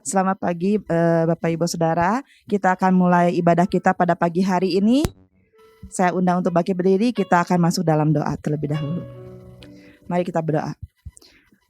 Selamat pagi Bapak Ibu Saudara. Kita akan mulai ibadah kita pada pagi hari ini. Saya undang untuk bangkit berdiri, kita akan masuk dalam doa terlebih dahulu. Mari kita berdoa.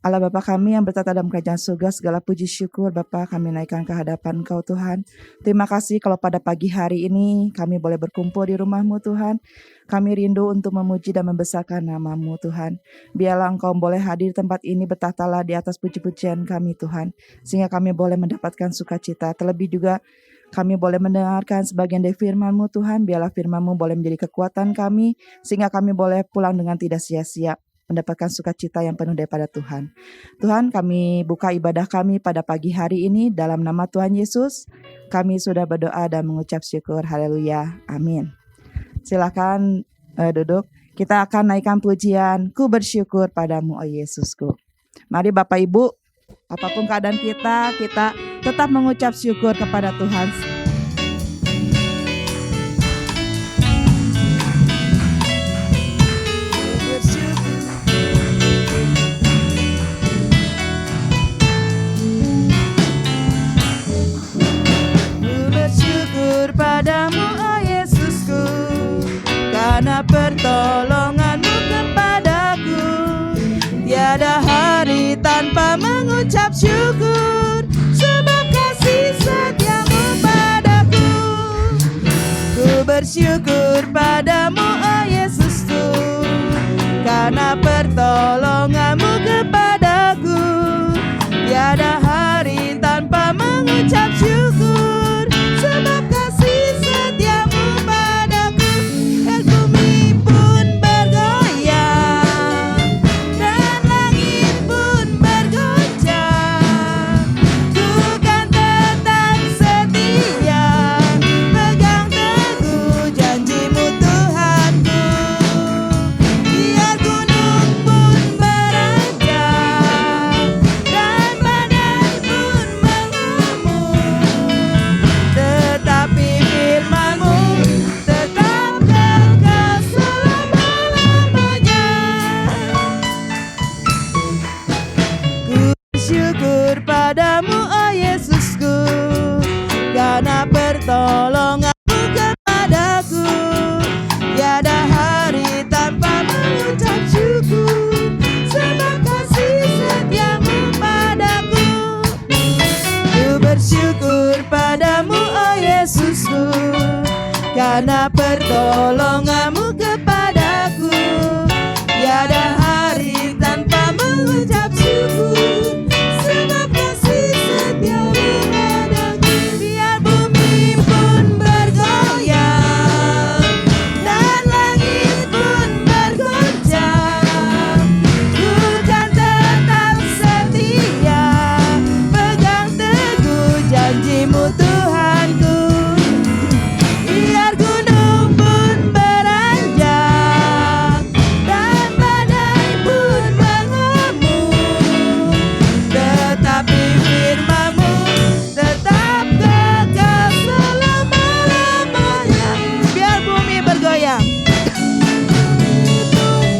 Allah Bapa kami yang bertata dalam kerajaan surga, segala puji syukur Bapa kami naikkan ke hadapan Engkau Tuhan. Terima kasih kalau pada pagi hari ini kami boleh berkumpul di rumah-Mu Tuhan. Kami rindu untuk memuji dan membesarkan nama-Mu Tuhan. Biarlah Engkau boleh hadir di tempat ini, bertahtalah di atas puji-pujian kami Tuhan. Sehingga kami boleh mendapatkan sukacita. Terlebih juga kami boleh mendengarkan sebagian dari firman-Mu Tuhan. Biarlah firman-Mu boleh menjadi kekuatan kami. Sehingga kami boleh pulang dengan tidak sia-sia, mendapatkan sukacita yang penuh daripada Tuhan. Tuhan, kami buka ibadah kami pada pagi hari ini dalam nama Tuhan Yesus. Kami sudah berdoa dan mengucap syukur. Haleluya. Amin. Silakan duduk. Kita akan naikkan pujian, ku bersyukur padamu, oh Yesusku. Mari Bapak Ibu, apapun keadaan kita tetap mengucap syukur kepada Tuhan. Padamu, oh Yesusku, karena pertolongan-Mu kepadaku. Tiada hari tanpa mengucap syukur, sebab kasih setia-Mu padaku. Ku bersyukur padamu, oh Yesusku, karena pertolongan-Mu kepadaku. Tiada hari tanpa mengucap syukur, sebab kasih setia-Mu padaku. Dan bumi pun bergoyang, dan langit pun bergoncang. Ku kan tetap setia, pegang teguh janji-Mu Tuhanku. Biar gunung pun beranjak, dan badai pun mengamuk, tetapi firman-Mu tetap kekal selama-lamanya. Ku bersyukur padamu, oh Yesusku, karena pertolongan-Mu kepadaku. Tiada hari tanpa mengucap syukur, sebab kasih setia-Mu padaku. Ku bersyukur padamu, oh Yesusku, karena pertolongan-Mu kepadaku. Tiada hari tanpa mengucap syukur, sebab kasih setia-Mu padaku. Biar bumi pun bergoyang, dan langit pun bergoncang, ku kan tetap setia, pegang teguh janji-Mu Tuhanku. Biar gunung pun beranjak, dan badai pun mengamuk, tetapi firman-Mu tetap kekal selama-lamanya. Biar bumi bergoyang,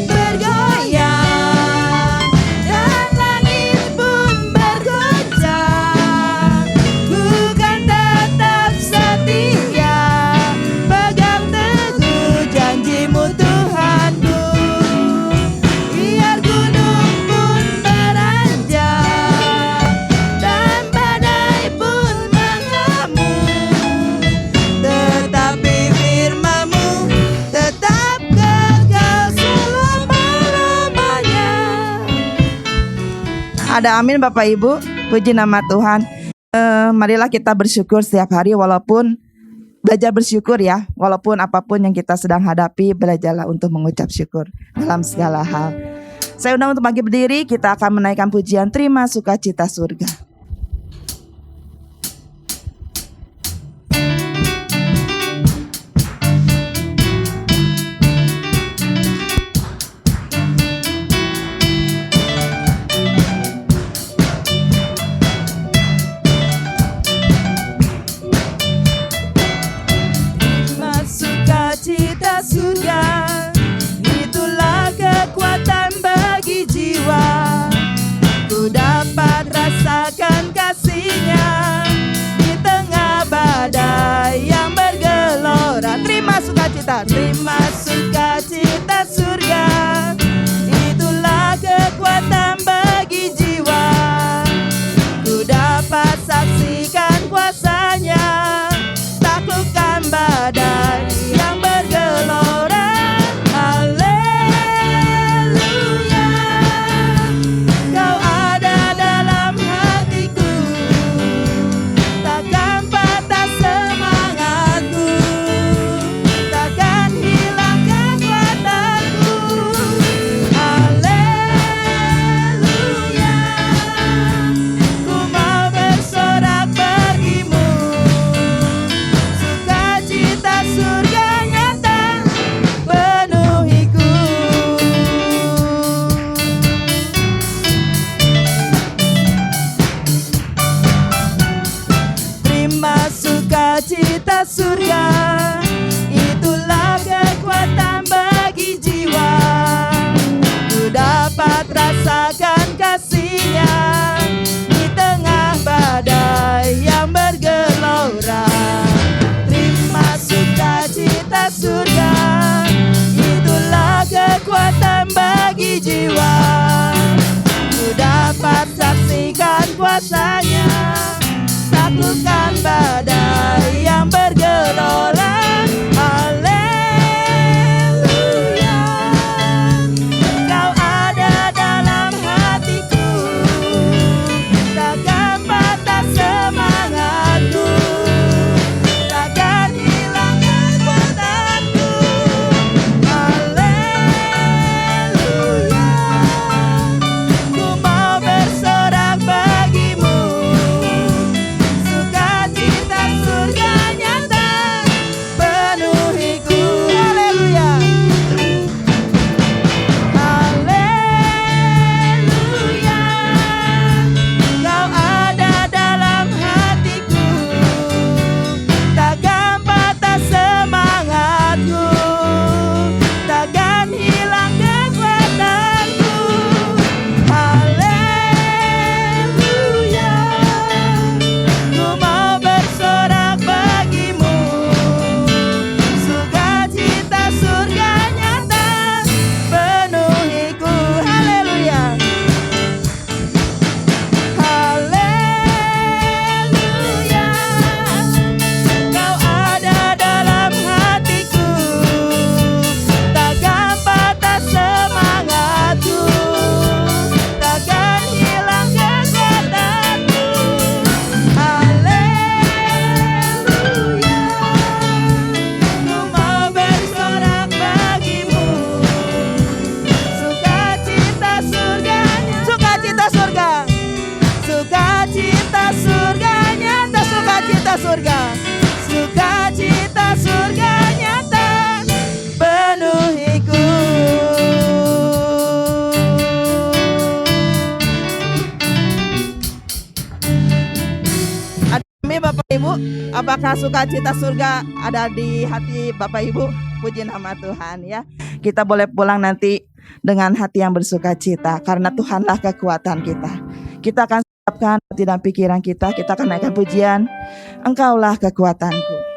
bergoyang, dan langit pun bergoncang, ku kan tetap setia, pegang teguh janji-Mu Tuhanku. Biar gunung pun beranjak, dan badai pun mengamuk, tetapi firman-Mu tetap kekal selama-lamanya. Ada amin Bapak Ibu, puji nama Tuhan. Marilah kita bersyukur setiap hari, walaupun belajar bersyukur ya, walaupun apapun yang kita sedang hadapi, belajarlah untuk mengucap syukur dalam segala hal. Saya undang untuk bangkit berdiri, kita akan menaikkan pujian Terima Sukacita Surga. Terima sukacita surga, itulah kekuatan bagi jiwa. Ku dapat rasakan cita surga, itulah kekuatan bagi jiwa. Ku dapat rasakan kasih-Nya di tengah badai yang bergelora. Terima sukacita surga, itulah kekuatan bagi jiwa. Ku dapat saksikan kuasa-Nya, taklukkan badai yang bergelora. Haleluya, Engkau ada dalam hatiku, takkan patah semangatku, takkan hilang kekuatanku. Haleluya, ku mau bersorak bagimu, sukacita surga nyata penuhiku. Haleluya, haleluya, Kau ada dalam hatiku, takkan patah semangatku, takkan hilang kekuatanku. Haleluya, ku mau bersorak bagimu, sukacita surga nyata penuhiku. Haleluya, haleluya, Kau ada dalam hatiku, takkan patah semangatku, takkan hilang kekuatanku. Haleluya, ku mau bersorak bagimu, sukacita surganya, sukacita surga, sukacita surga nyata, sukacita surga, sukacita surga nyata penuhiku. Amin Bapak Ibu, apakah sukacita surga ada di hati Bapak Ibu? Puji nama Tuhan ya. Kita boleh pulang nanti dengan hati yang bersukacita, karena Tuhanlah kekuatan kita. Kita akan siapkan hati dan pikiran kita akan naikkan pujian, Engkaulah kekuatanku.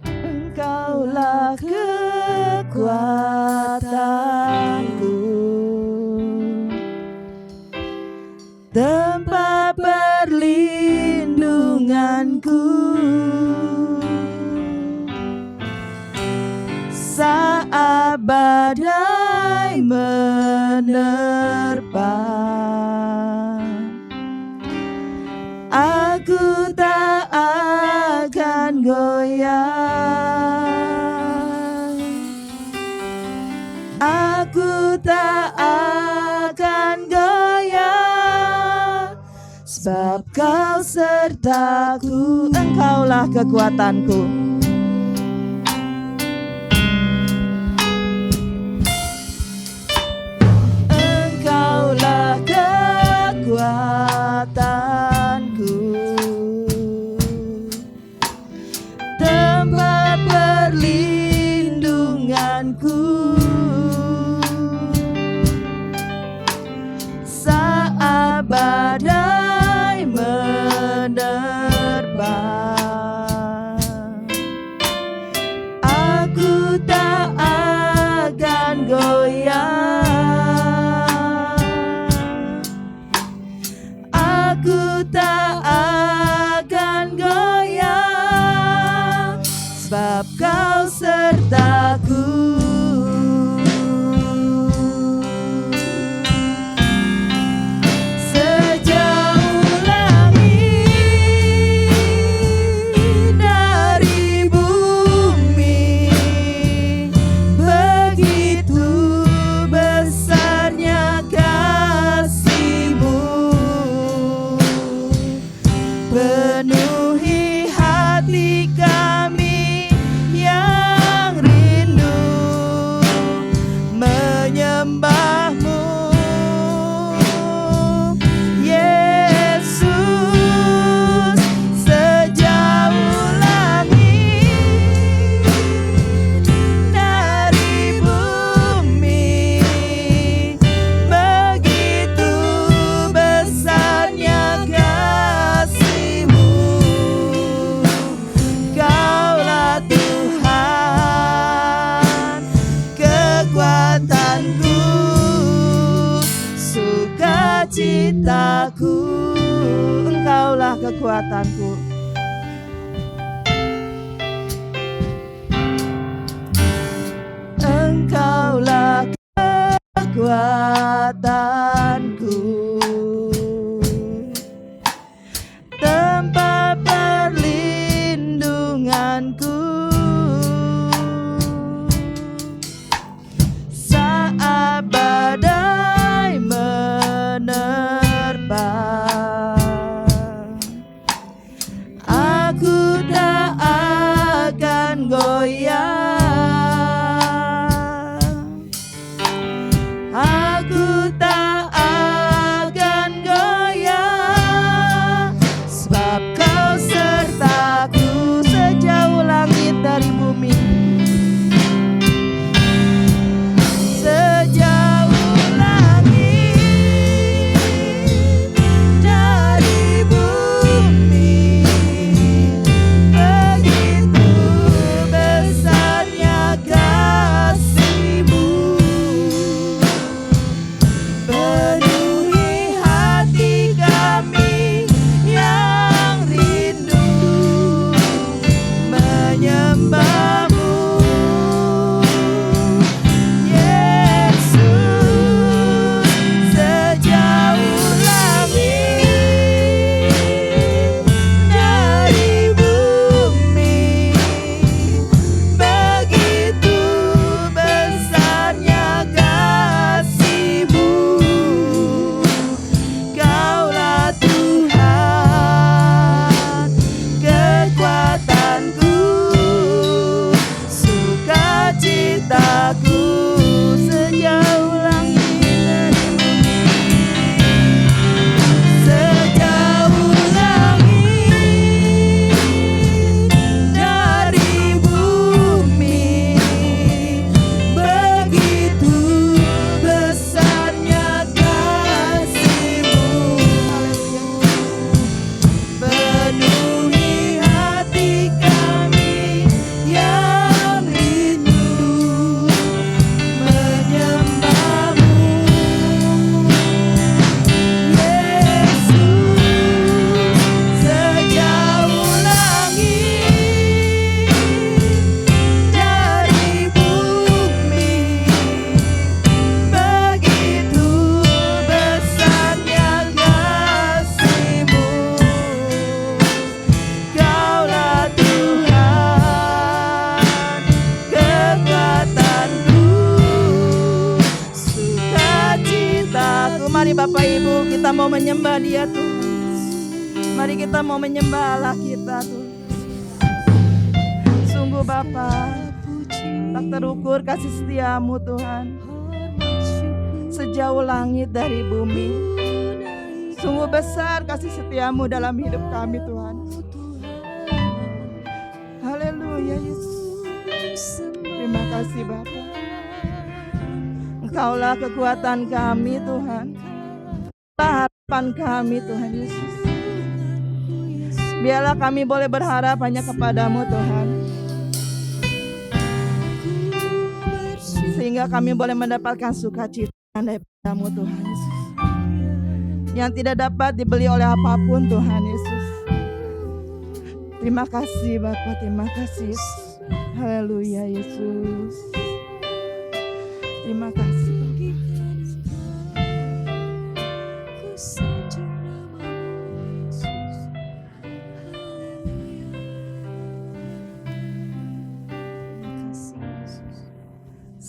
Engkaulah kekuatanku, tempat perlindunganku, saat badai menerpa. Aku tak akan goyah, aku tak akan goyah, sebab Kau sertaku. Engkaulah kekuatanku, Engkaulah kekuatanku, tempat perlindunganku, saat badai menerpa. Aku tak akan goyah, aku tak akan goyah, sebab Kau sertaku. Sejauh langit dari bumi, begitu besarnya kasih-Mu, penuhi hati kami yang rindu. cintaku, Engkaulah kekuatanku. Engkaulah kekuatanku, tempat perlindunganku saat badai menerpa. Aku tak akan goyah, aku tak akan goyah, sebab Kau sertaku sejauh langit dari bumi. Sejauh langit dari bumi, begitu besarnya kasih-Mu, penuhi hati kami yang rindu menyembah-Mu. Yesus, sejauh langit dari bumi, begitu besarnya kasih-Mu. Kaulah Tuhan, kekuatanku, sukacitaku, sejauh langit dari bumi. Sejauh langit dari bumi, begitu besarnya kasih-Mu. Penuhi hati kami yang rindu menyembah-Mu. Yesus, sejauh langit dari bumi, begitu besarnya kasih-Mu. Kaulah Tuhan, kekuatanku, sukacitaku. Mari Bapak Ibu, kita mau menyembah Dia Tuhan. Mari kita mau menyembah Allah kita Tuhan. Sungguh Bapa, tak terukur kasih setia-Mu Tuhan, sejauh langit dari bumi. Sungguh besar kasih setia-Mu dalam hidup kami Tuhan. Haleluya Yesus. Terima kasih Bapa. Engkaulah kekuatan kami Tuhan, harapan kami Tuhan Yesus. Biarlah kami boleh berharap hanya kepada-Mu Tuhan, sehingga kami boleh mendapatkan sukacita daripada-Mu Tuhan Yesus, yang tidak dapat dibeli oleh apapun Tuhan Yesus. Terima kasih Bapa, terima kasih Yesus. Haleluya Yesus. Terima kasih Bapa.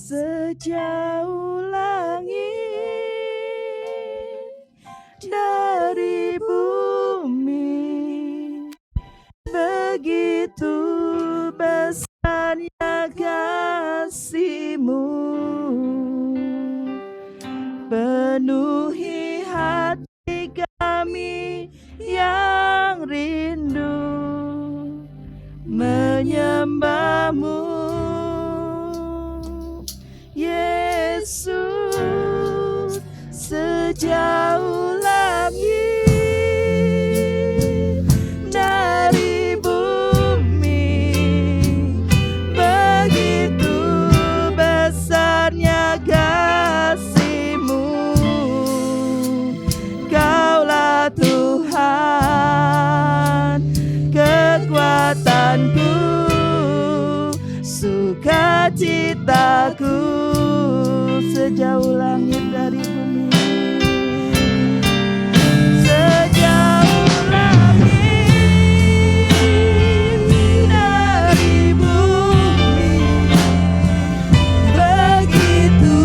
Sejauh langit dari bumi, begitu besarnya kasih-Mu, penuhi hati kami yang rindu menyembah-Mu. Yesus, sejauh langit dari bumi, begitu besarnya kasih-Mu. Kau sukacitaku sejauh langit dari bumi. Sejauh langit dari bumi, begitu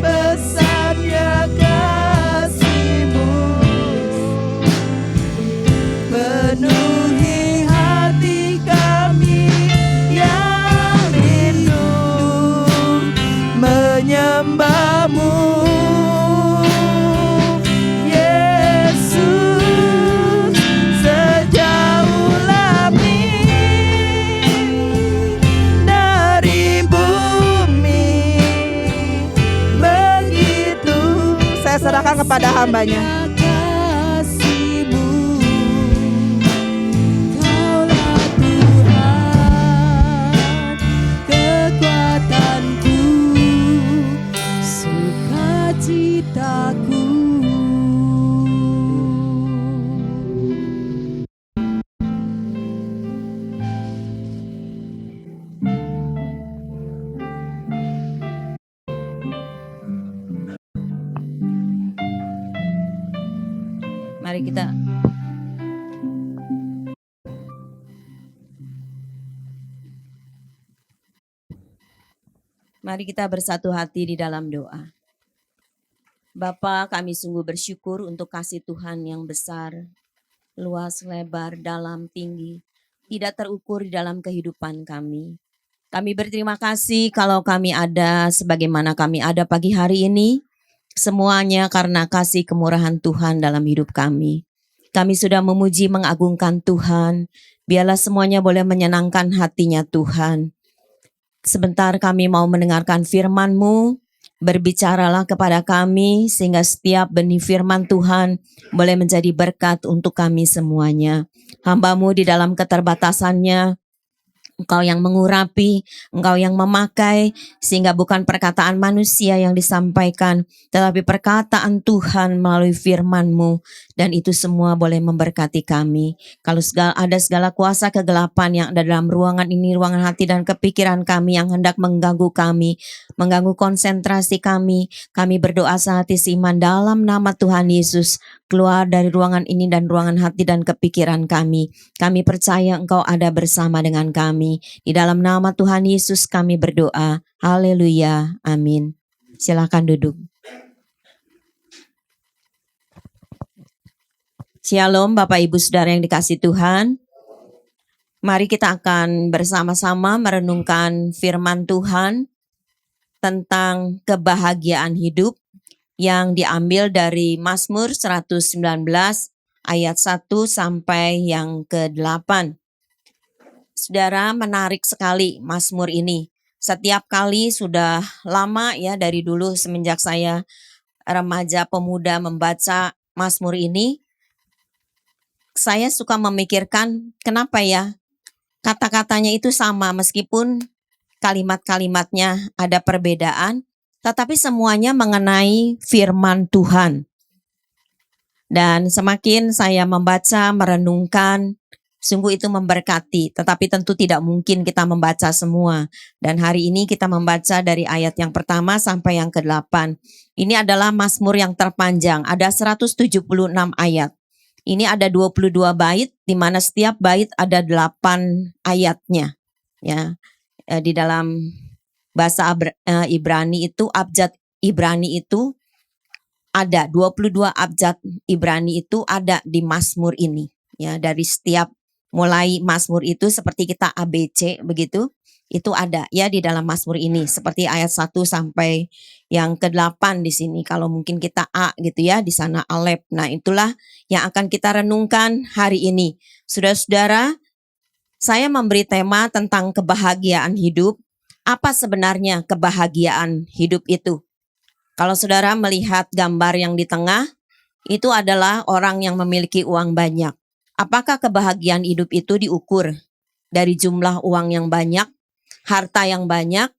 besarnya kasih-Mu, penuhi hati kami yang rindu menyembah-Mu. Yesus, sejauh langit dari bumi, begitu. Saya serahkan kepada hamba-Nya. Kasih-Mu, Kaulah Tuhan, kekuatanku, sukacitaku. Mari kita bersatu hati di dalam doa. Bapa, kami sungguh bersyukur untuk kasih Tuhan yang besar, luas, lebar, dalam, tinggi, tidak terukur di dalam kehidupan kami. Kami berterima kasih kalau kami ada sebagaimana kami ada pagi hari ini, semuanya karena kasih kemurahan Tuhan dalam hidup kami. Kami sudah memuji mengagungkan Tuhan, biarlah semuanya boleh menyenangkan hatinya Tuhan. Sebentar kami mau mendengarkan firman-Mu, berbicaralah kepada kami sehingga setiap benih firman Tuhan boleh menjadi berkat untuk kami semuanya. Hamba-Mu di dalam keterbatasannya, Engkau yang mengurapi, Engkau yang memakai, sehingga bukan perkataan manusia yang disampaikan, tetapi perkataan Tuhan melalui firman-Mu, dan itu semua boleh memberkati kami. Kalau ada segala kuasa kegelapan yang ada dalam ruangan ini, ruangan hati dan kepikiran kami yang hendak mengganggu kami, mengganggu konsentrasi kami berdoa sehati seiman dalam nama Tuhan Yesus, keluar dari ruangan ini dan ruangan hati dan kepikiran kami. Kami percaya Engkau ada bersama dengan kami. Di dalam nama Tuhan Yesus kami berdoa. Haleluya. Amin. Silakan duduk. Shalom Bapak Ibu Saudara yang dikasihi Tuhan. Mari kita akan bersama-sama merenungkan firman Tuhan tentang kebahagiaan hidup yang diambil dari Mazmur 119 ayat 1 sampai yang ke-8. Saudara, menarik sekali Mazmur ini. Setiap kali sudah lama ya, dari dulu semenjak saya remaja pemuda membaca Mazmur ini, saya suka memikirkan kenapa ya kata-katanya itu sama meskipun kalimat-kalimatnya ada perbedaan, tetapi semuanya mengenai firman Tuhan. Dan semakin saya membaca, merenungkan, sungguh itu memberkati, tetapi tentu tidak mungkin kita membaca semua. Dan hari ini kita membaca dari ayat yang pertama sampai yang ke-8. Ini adalah Mazmur yang terpanjang, ada 176 ayat. Ini ada 22 bait, di mana setiap bait ada 8 ayatnya. Ya, di dalam bahasa Ibrani itu, abjad Ibrani itu ada 22 abjad Ibrani itu ada di Mazmur ini. Ya, dari setiap mulai Mazmur itu seperti kita ABC begitu, itu ada ya di dalam Mazmur ini seperti ayat 1 sampai yang ke-8 di sini. Kalau mungkin kita A gitu ya, di sana Alef. Nah, itulah yang akan kita renungkan hari ini. Saudara-saudara, saya memberi tema tentang kebahagiaan hidup. Apa sebenarnya kebahagiaan hidup itu? Kalau saudara melihat gambar yang di tengah, itu adalah orang yang memiliki uang banyak. Apakah kebahagiaan hidup itu diukur dari jumlah uang yang banyak, harta yang banyak,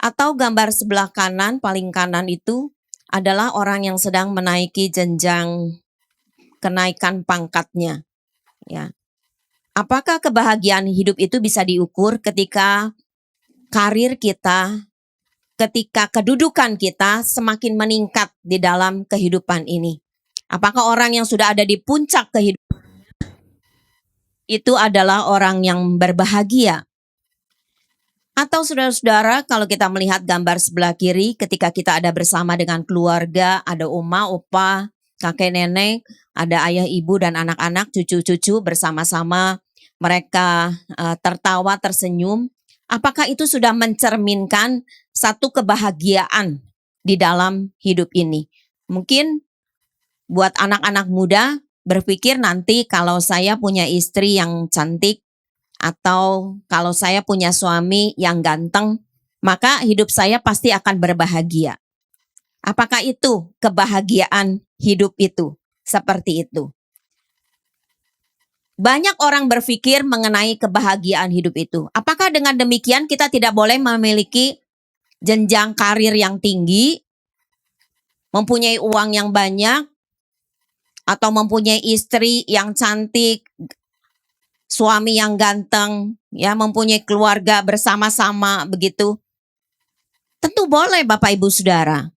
atau gambar sebelah kanan, paling kanan itu adalah orang yang sedang menaiki jenjang kenaikan pangkatnya. Ya. Apakah kebahagiaan hidup itu bisa diukur ketika karir kita, ketika kedudukan kita semakin meningkat di dalam kehidupan ini? Apakah orang yang sudah ada di puncak kehidupan itu adalah orang yang berbahagia? Atau saudara-saudara, kalau kita melihat gambar sebelah kiri, ketika kita ada bersama dengan keluarga, ada oma, opa, kakek nenek, ada ayah ibu dan anak-anak, cucu-cucu bersama-sama, mereka tertawa, tersenyum. Apakah itu sudah mencerminkan satu kebahagiaan di dalam hidup ini? Mungkin buat anak-anak muda berpikir nanti kalau saya punya istri yang cantik, atau kalau saya punya suami yang ganteng, maka hidup saya pasti akan berbahagia. Apakah itu kebahagiaan hidup itu? Seperti itu. Banyak orang berpikir mengenai kebahagiaan hidup itu. Apakah dengan demikian kita tidak boleh memiliki jenjang karir yang tinggi, mempunyai uang yang banyak, atau mempunyai istri yang cantik, suami yang ganteng, ya, mempunyai keluarga bersama-sama begitu? Tentu boleh Bapak Ibu Saudara.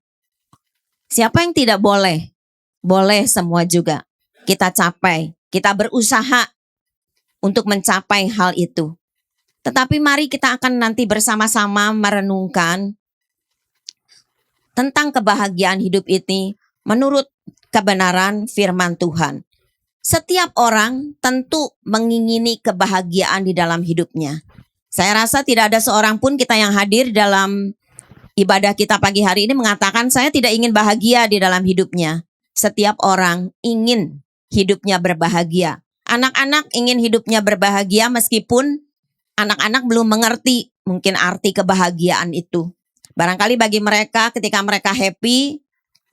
Siapa yang tidak boleh? Boleh semua juga. Kita capai, kita berusaha untuk mencapai hal itu. Tetapi mari kita akan nanti bersama-sama merenungkan tentang kebahagiaan hidup ini menurut kebenaran firman Tuhan. Setiap orang tentu mengingini kebahagiaan di dalam hidupnya. Saya rasa tidak ada seorang pun kita yang hadir dalam ibadah kita pagi hari ini mengatakan saya tidak ingin bahagia di dalam hidupnya. Setiap orang ingin hidupnya berbahagia. Anak-anak ingin hidupnya berbahagia meskipun anak-anak belum mengerti mungkin arti kebahagiaan itu. Barangkali bagi mereka ketika mereka happy,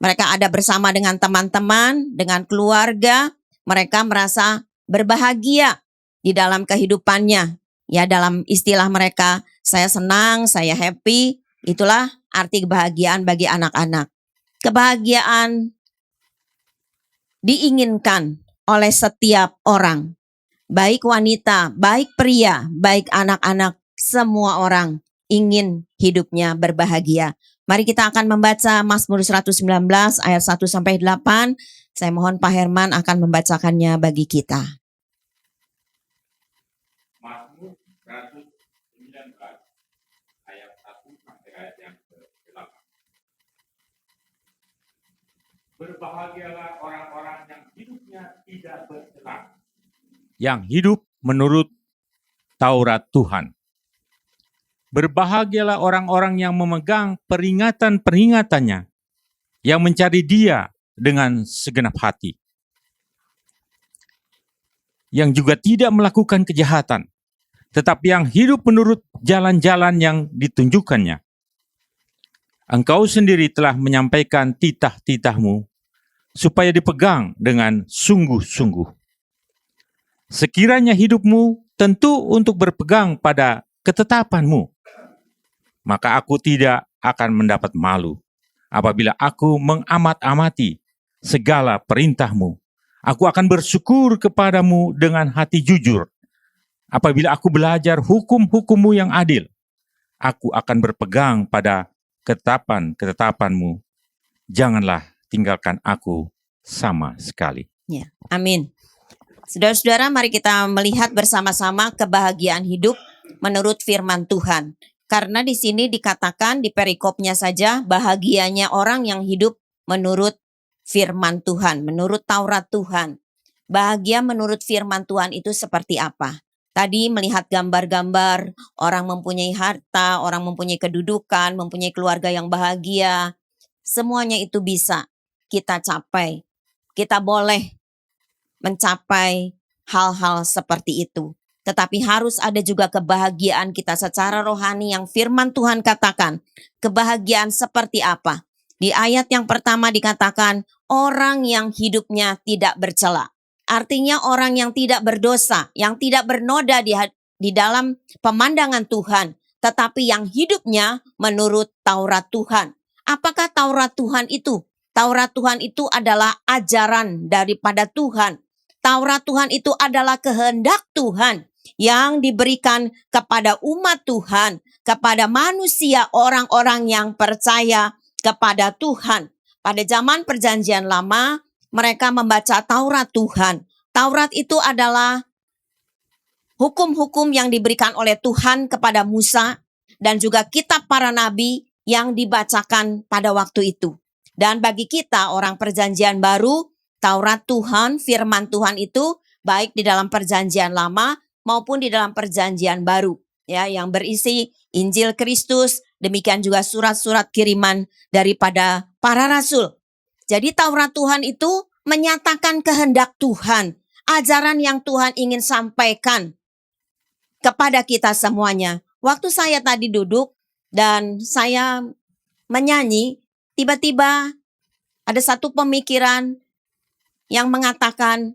mereka ada bersama dengan teman-teman, dengan keluarga, mereka merasa berbahagia di dalam kehidupannya. Ya, dalam istilah mereka, saya senang, saya happy. Itulah arti kebahagiaan bagi anak-anak. Kebahagiaan diinginkan oleh setiap orang. Baik wanita, baik pria, baik anak-anak, semua orang ingin hidupnya berbahagia. Mari kita akan membaca Mazmur 119 ayat 1 sampai 8. Saya mohon Pak Herman akan membacakannya bagi kita. Mazmur 119 ayat 1 sampai ayat yang ke-8. Berbahagialah orang-orang yang hidupnya tidak bercela, yang hidup menurut Taurat Tuhan. Berbahagialah orang-orang yang memegang peringatan-peringatannya, yang mencari Dia dengan segenap hati, yang juga tidak melakukan kejahatan, tetapi yang hidup menurut jalan-jalan yang ditunjukkannya. Engkau sendiri telah menyampaikan titah-titahmu, supaya dipegang dengan sungguh-sungguh. Sekiranya hidupmu tentu untuk berpegang pada ketetapanmu, maka aku tidak akan mendapat malu apabila aku mengamat-amati segala perintahmu. Aku akan bersyukur kepadamu dengan hati jujur. Apabila aku belajar hukum-hukummu yang adil, aku akan berpegang pada ketetapan-ketetapanmu. Janganlah tinggalkan aku sama sekali. Ya, amin. Saudara-saudara, mari kita melihat bersama-sama kebahagiaan hidup menurut firman Tuhan. Karena di sini dikatakan di perikopnya saja bahagianya orang yang hidup menurut firman Tuhan, menurut Taurat Tuhan. Bahagia menurut firman Tuhan itu seperti apa? Tadi melihat gambar-gambar orang mempunyai harta, orang mempunyai kedudukan, mempunyai keluarga yang bahagia. Semuanya itu bisa kita capai. Kita boleh mencapai hal-hal seperti itu. Tetapi harus ada juga kebahagiaan kita secara rohani yang firman Tuhan katakan. Kebahagiaan seperti apa? Di ayat yang pertama dikatakan orang yang hidupnya tidak bercela. Artinya orang yang tidak berdosa, yang tidak bernoda di dalam pemandangan Tuhan. Tetapi yang hidupnya menurut Taurat Tuhan. Apakah Taurat Tuhan itu? Taurat Tuhan itu adalah ajaran daripada Tuhan. Taurat Tuhan itu adalah kehendak Tuhan. yang diberikan kepada umat Tuhan, kepada manusia, orang-orang yang percaya kepada Tuhan. Pada zaman Perjanjian Lama, mereka membaca Taurat Tuhan. Taurat itu adalah hukum-hukum yang diberikan oleh Tuhan kepada Musa dan juga kitab para nabi yang dibacakan pada waktu itu. Dan bagi kita orang Perjanjian Baru, Taurat Tuhan, firman Tuhan itu baik di dalam Perjanjian Lama maupun di dalam Perjanjian Baru, ya, yang berisi Injil Kristus, demikian juga surat-surat kiriman daripada para rasul. Jadi Taurat Tuhan itu menyatakan kehendak Tuhan, ajaran yang Tuhan ingin sampaikan kepada kita semuanya. Waktu saya tadi duduk dan saya menyanyi, tiba-tiba ada satu pemikiran yang mengatakan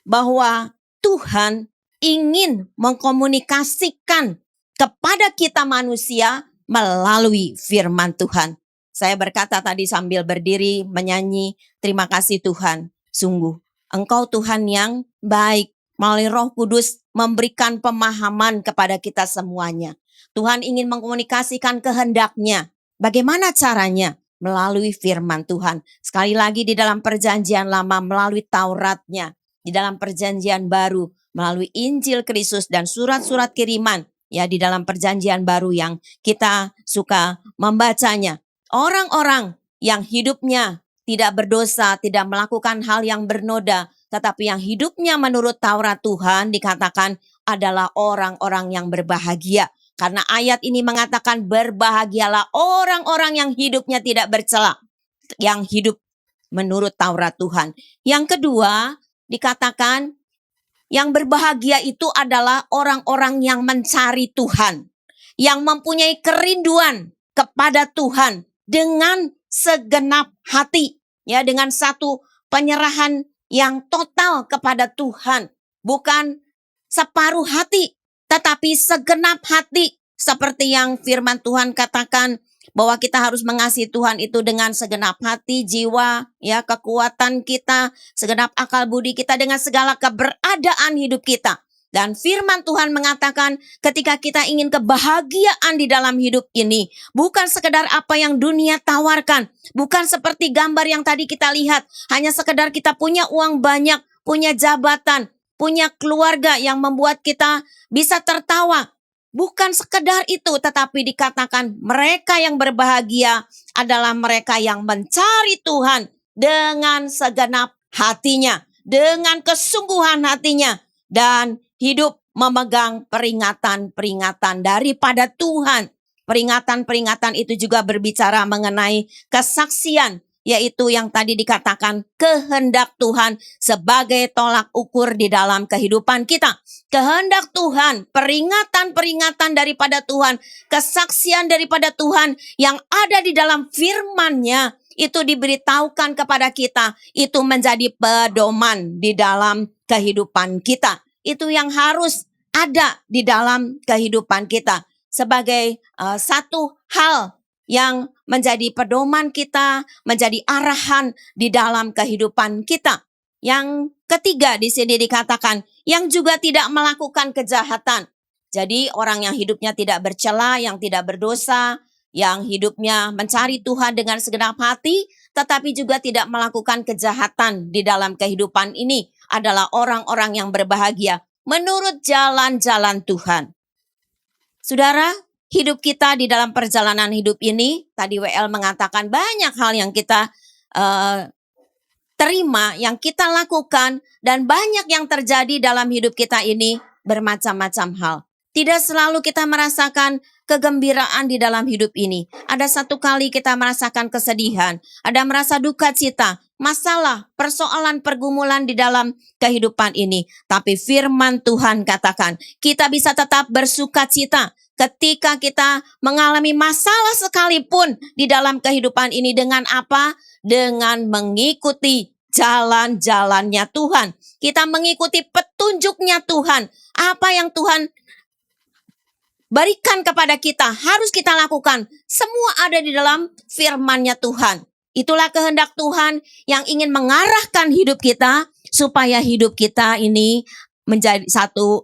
bahwa Tuhan ingin mengkomunikasikan kepada kita manusia melalui firman Tuhan. Saya berkata tadi sambil berdiri menyanyi, terima kasih Tuhan, sungguh Engkau Tuhan yang baik, melalui Roh Kudus memberikan pemahaman kepada kita semuanya. Tuhan ingin mengkomunikasikan kehendak-Nya. Bagaimana caranya? Melalui firman Tuhan. Sekali lagi di dalam Perjanjian Lama melalui Tauratnya, di dalam Perjanjian Baru melalui Injil Kristus dan surat-surat kiriman, ya, di dalam Perjanjian Baru yang kita suka membacanya. Orang-orang yang hidupnya tidak berdosa, tidak melakukan hal yang bernoda, tetapi yang hidupnya menurut Taurat Tuhan dikatakan adalah orang-orang yang berbahagia. Karena ayat ini mengatakan berbahagialah orang-orang yang hidupnya tidak bercela, yang hidup menurut Taurat Tuhan. Yang kedua dikatakan yang berbahagia itu adalah orang-orang yang mencari Tuhan, yang mempunyai kerinduan kepada Tuhan dengan segenap hati, ya, dengan satu penyerahan yang total kepada Tuhan, bukan separuh hati, tetapi segenap hati, seperti yang firman Tuhan katakan bahwa kita harus mengasihi Tuhan itu dengan segenap hati, jiwa, ya, kekuatan kita, segenap akal budi kita, dengan segala keberadaan hidup kita. Dan firman Tuhan mengatakan ketika kita ingin kebahagiaan di dalam hidup ini, bukan sekedar apa yang dunia tawarkan, bukan seperti gambar yang tadi kita lihat, hanya sekedar kita punya uang banyak, punya jabatan, punya keluarga yang membuat kita bisa tertawa. Bukan sekedar itu, tetapi dikatakan mereka yang berbahagia adalah mereka yang mencari Tuhan dengan segenap hatinya, dengan kesungguhan hatinya, dan hidup memegang peringatan-peringatan daripada Tuhan. Peringatan-peringatan itu juga berbicara mengenai kesaksian, yaitu yang tadi dikatakan kehendak Tuhan sebagai tolak ukur di dalam kehidupan kita. Kehendak Tuhan, peringatan-peringatan daripada Tuhan, kesaksian daripada Tuhan yang ada di dalam firman-Nya, itu diberitahukan kepada kita, itu menjadi pedoman di dalam kehidupan kita. Itu yang harus ada di dalam kehidupan kita sebagai satu hal yang menjadi pedoman kita, menjadi arahan di dalam kehidupan kita. Yang ketiga di sini dikatakan yang juga tidak melakukan kejahatan. Jadi orang yang hidupnya tidak bercela, yang tidak berdosa, yang hidupnya mencari Tuhan dengan segenap hati, tetapi juga tidak melakukan kejahatan di dalam kehidupan ini adalah orang-orang yang berbahagia menurut jalan-jalan Tuhan. Saudara, hidup kita di dalam perjalanan hidup ini, tadi WL mengatakan banyak hal yang kita terima, yang kita lakukan, dan banyak yang terjadi dalam hidup kita ini bermacam-macam hal. Tidak selalu kita merasakan kegembiraan di dalam hidup ini. Ada satu kali kita merasakan kesedihan, ada merasa duka cita, masalah, persoalan, pergumulan di dalam kehidupan ini. Tapi firman Tuhan katakan, kita bisa tetap bersuka cita ketika kita mengalami masalah sekalipun di dalam kehidupan ini. Dengan apa? Dengan mengikuti jalan-jalannya Tuhan. Kita mengikuti petunjuknya Tuhan. Apa yang Tuhan berikan kepada kita, harus kita lakukan. Semua ada di dalam firman-Nya Tuhan. Itulah kehendak Tuhan yang ingin mengarahkan hidup kita, supaya hidup kita ini menjadi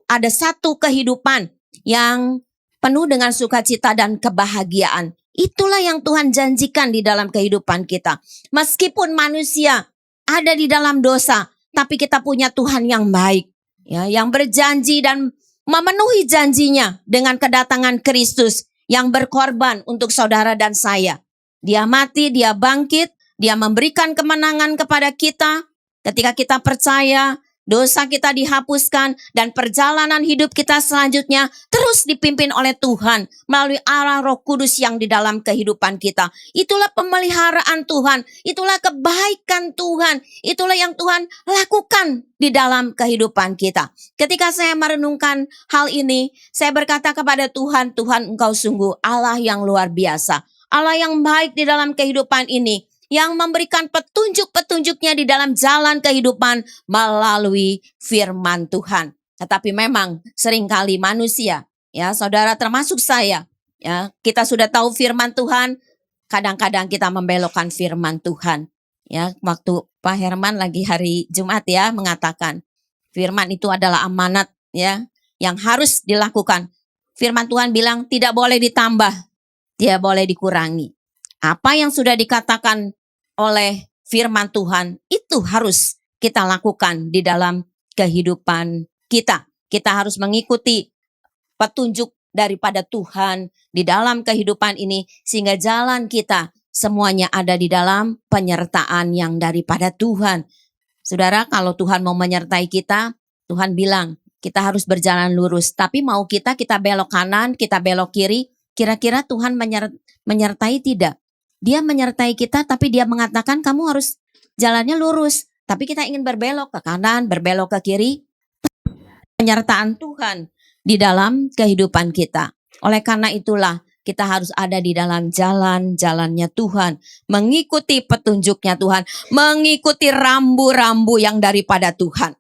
ada satu kehidupan yang penuh dengan sukacita dan kebahagiaan. Itulah yang Tuhan janjikan di dalam kehidupan kita. Meskipun manusia ada di dalam dosa, tapi kita punya Tuhan yang baik, ya, yang berjanji dan memenuhi janjinya dengan kedatangan Kristus yang berkorban untuk saudara dan saya. Dia mati, dia bangkit, dia memberikan kemenangan kepada kita. Ketika kita percaya, dosa kita dihapuskan dan perjalanan hidup kita selanjutnya terus dipimpin oleh Tuhan melalui arah Roh Kudus yang di dalam kehidupan kita. Itulah pemeliharaan Tuhan, itulah kebaikan Tuhan, itulah yang Tuhan lakukan di dalam kehidupan kita. Ketika saya merenungkan hal ini, saya berkata kepada Tuhan, Tuhan Engkau sungguh Allah yang luar biasa, Allah yang baik di dalam kehidupan ini, yang memberikan petunjuk-petunjuknya di dalam jalan kehidupan melalui firman Tuhan. Tetapi memang seringkali manusia, ya saudara termasuk saya, ya kita sudah tahu firman Tuhan, kadang-kadang kita membelokkan firman Tuhan. Ya, waktu Pak Herman lagi hari Jumat ya mengatakan firman itu adalah amanat ya yang harus dilakukan. Firman Tuhan bilang tidak boleh ditambah, tidak boleh dikurangi. Apa yang sudah dikatakan oleh firman Tuhan itu harus kita lakukan di dalam kehidupan kita. Kita harus mengikuti petunjuk daripada Tuhan di dalam kehidupan ini sehingga jalan kita semuanya ada di dalam penyertaan yang daripada Tuhan. Saudara, kalau Tuhan mau menyertai kita, Tuhan bilang kita harus berjalan lurus. Tapi mau kita belok kanan, kita belok kiri, kira-kira Tuhan menyertai tidak? Dia menyertai kita tapi dia mengatakan kamu harus jalannya lurus. Tapi kita ingin berbelok ke kanan, berbelok ke kiri. Penyertaan Tuhan di dalam kehidupan kita. Oleh karena itulah kita harus ada di dalam jalan-jalannya Tuhan. Mengikuti petunjuknya Tuhan. Mengikuti rambu-rambu yang daripada Tuhan.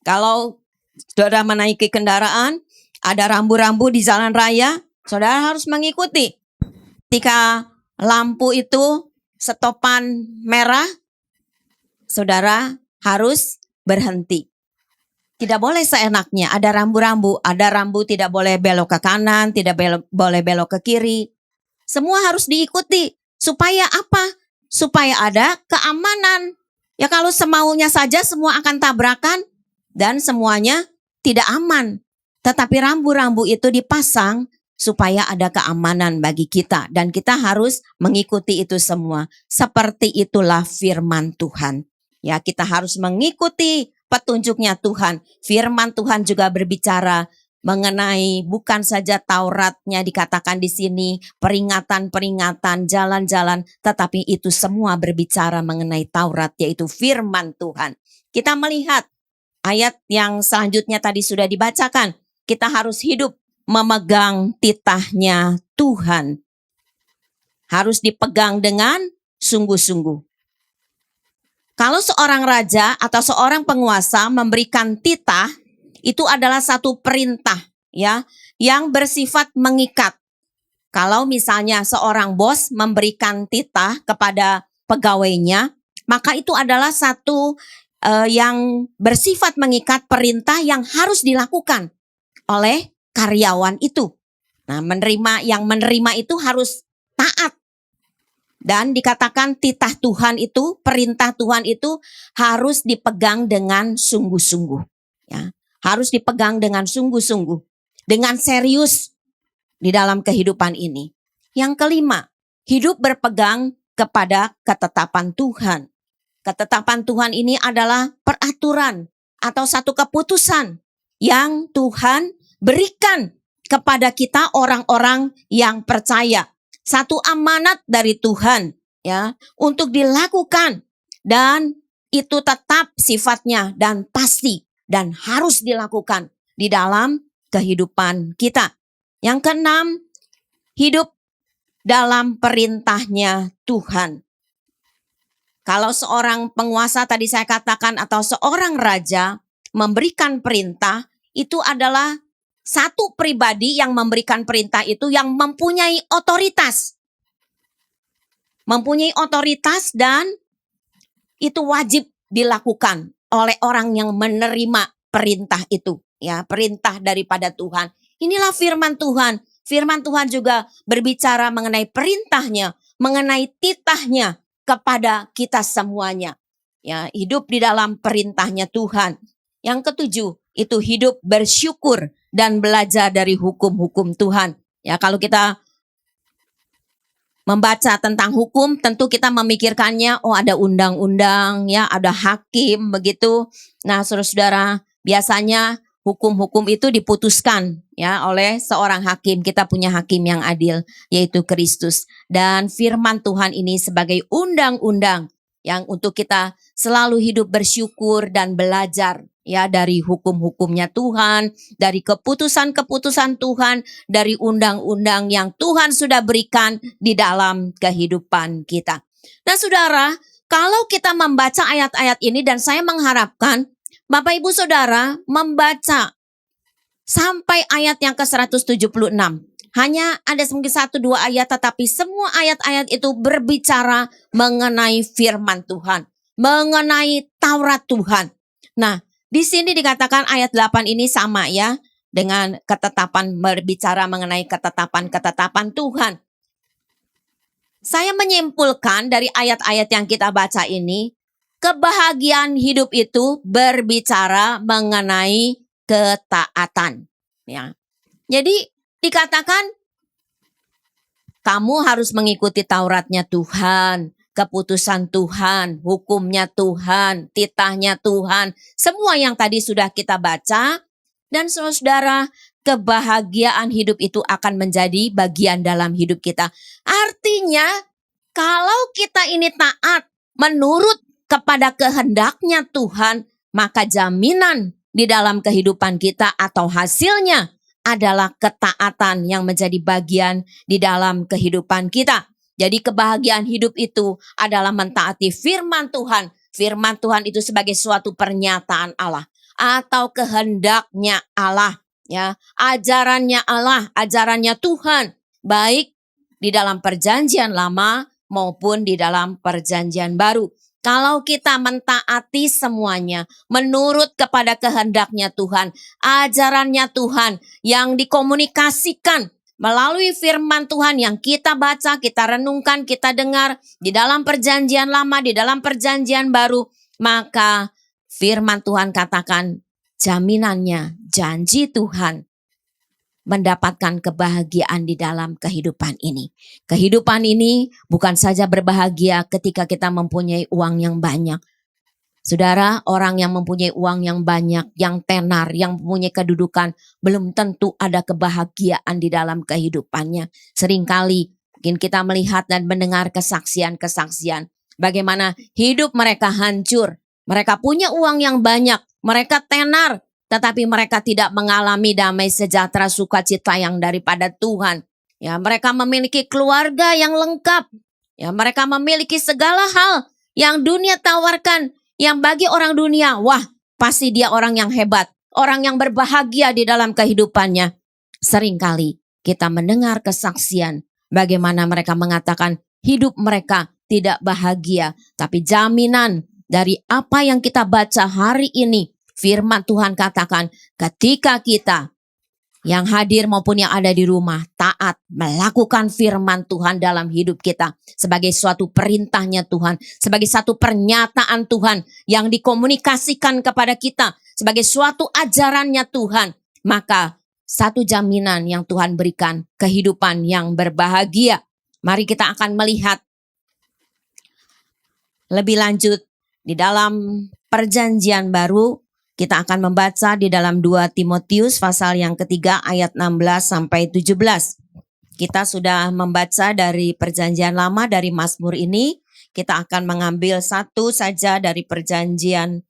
Kalau saudara menaiki kendaraan, ada rambu-rambu di jalan raya, saudara harus mengikuti. Ketika lampu itu stopan merah, saudara harus berhenti. Tidak boleh seenaknya, ada rambu-rambu, ada rambu tidak boleh belok ke kanan, tidak boleh belok ke kiri. Semua harus diikuti. Supaya apa? Supaya ada keamanan. Ya kalau semaunya saja semua akan tabrakan dan semuanya tidak aman. Tetapi rambu-rambu itu dipasang supaya ada keamanan bagi kita. Dan kita harus mengikuti itu semua. Seperti itulah firman Tuhan. Ya, kita harus mengikuti petunjuknya Tuhan. Firman Tuhan juga berbicara mengenai bukan saja Tauratnya dikatakan di sini, peringatan-peringatan, jalan-jalan. Tetapi itu semua berbicara mengenai Taurat, yaitu firman Tuhan. Kita melihat ayat yang selanjutnya tadi sudah dibacakan. Kita harus hidup memegang titahnya Tuhan. Harus dipegang dengan sungguh-sungguh. Kalau seorang raja atau seorang penguasa memberikan titah, itu adalah satu perintah ya yang bersifat mengikat. Kalau misalnya seorang bos memberikan titah kepada pegawainya, maka itu adalah satu yang bersifat mengikat, perintah yang harus dilakukan oleh karyawan itu. Nah, yang menerima itu harus taat. Dan dikatakan titah Tuhan itu, perintah Tuhan itu harus dipegang dengan sungguh-sungguh. Ya, harus dipegang dengan sungguh-sungguh, dengan serius di dalam kehidupan ini. Yang kelima, hidup berpegang kepada ketetapan Tuhan. Ketetapan Tuhan ini adalah peraturan atau satu keputusan yang Tuhan berikan kepada kita orang-orang yang percaya. Satu amanat dari Tuhan ya untuk dilakukan dan itu tetap sifatnya dan pasti dan harus dilakukan di dalam kehidupan kita. Yang keenam, hidup dalam perintahnya Tuhan. Kalau seorang penguasa tadi saya katakan atau seorang raja memberikan perintah, itu adalah satu pribadi yang memberikan perintah itu yang mempunyai otoritas. Mempunyai otoritas dan itu wajib dilakukan oleh orang yang menerima perintah itu. ya, perintah daripada Tuhan. Inilah firman Tuhan. Firman Tuhan juga berbicara mengenai perintahnya, mengenai titahnya kepada kita semuanya. Ya, hidup di dalam perintahnya Tuhan. Yang ketujuh, itu hidup bersyukur dan belajar dari hukum-hukum Tuhan. Ya, kalau kita membaca tentang hukum, tentu kita memikirkannya, oh ada undang-undang, ya, ada hakim, begitu. Nah, saudara-saudara, biasanya hukum-hukum itu diputuskan, ya, oleh seorang hakim. Kita punya hakim yang adil, yaitu Kristus. Dan firman Tuhan ini sebagai undang-undang yang untuk kita selalu hidup bersyukur dan belajar, ya, dari hukum-hukumnya Tuhan, dari keputusan-keputusan Tuhan, dari undang-undang yang Tuhan sudah berikan di dalam kehidupan kita. Nah, saudara, kalau kita membaca ayat-ayat ini, dan saya mengharapkan Bapak Ibu Saudara membaca sampai ayat yang ke-176. Hanya ada mungkin 1-2 ayat, tetapi semua ayat-ayat itu berbicara mengenai firman Tuhan, mengenai Taurat Tuhan. Nah, di sini dikatakan ayat 8 ini sama, ya, dengan ketetapan, berbicara mengenai ketetapan-ketetapan Tuhan. Saya menyimpulkan dari ayat-ayat yang kita baca ini, kebahagiaan hidup itu berbicara mengenai ketaatan. Ya. Jadi dikatakan kamu harus mengikuti Tauratnya Tuhan, keputusan Tuhan, hukumnya Tuhan, titahnya Tuhan. Semua yang tadi sudah kita baca. Dan saudara, kebahagiaan hidup itu akan menjadi bagian dalam hidup kita. Artinya, kalau kita ini taat menurut kepada kehendaknya Tuhan, maka jaminan di dalam kehidupan kita atau hasilnya adalah ketaatan yang menjadi bagian di dalam kehidupan kita. Jadi kebahagiaan hidup itu adalah mentaati firman Tuhan. Firman Tuhan itu sebagai suatu pernyataan Allah atau kehendaknya Allah, ya, ajarannya Allah, ajarannya Tuhan, baik di dalam perjanjian lama maupun di dalam perjanjian baru. Kalau kita mentaati semuanya menurut kepada kehendaknya Tuhan, ajarannya Tuhan yang dikomunikasikan melalui firman Tuhan yang kita baca, kita renungkan, kita dengar di dalam perjanjian lama, di dalam perjanjian baru, maka firman Tuhan katakan jaminannya, janji Tuhan mendapatkan kebahagiaan di dalam kehidupan ini. Kehidupan ini bukan saja berbahagia ketika kita mempunyai uang yang banyak. Saudara, orang yang mempunyai uang yang banyak, yang tenar, yang mempunyai kedudukan, belum tentu ada kebahagiaan di dalam kehidupannya. Seringkali mungkin kita melihat dan mendengar kesaksian-kesaksian bagaimana hidup mereka hancur. Mereka punya uang yang banyak, mereka tenar, tetapi mereka tidak mengalami damai sejahtera sukacita yang daripada Tuhan. Ya, mereka memiliki keluarga yang lengkap. Ya, mereka memiliki segala hal yang dunia tawarkan. Yang bagi orang dunia, wah, pasti dia orang yang hebat, orang yang berbahagia di dalam kehidupannya. Seringkali kita mendengar kesaksian bagaimana mereka mengatakan hidup mereka tidak bahagia, tapi jaminan dari apa yang kita baca hari ini, firman Tuhan katakan ketika kita yang hadir maupun yang ada di rumah taat melakukan firman Tuhan dalam hidup kita sebagai suatu perintahnya Tuhan, sebagai satu pernyataan Tuhan yang dikomunikasikan kepada kita sebagai suatu ajarannya Tuhan, maka satu jaminan yang Tuhan berikan, kehidupan yang berbahagia. Mari kita akan melihat lebih lanjut di dalam perjanjian baru. Kita akan membaca di dalam 2 Timotius pasal yang ketiga ayat 16 sampai 17. Kita sudah membaca dari perjanjian lama dari Mazmur ini. Kita akan mengambil satu saja dari perjanjian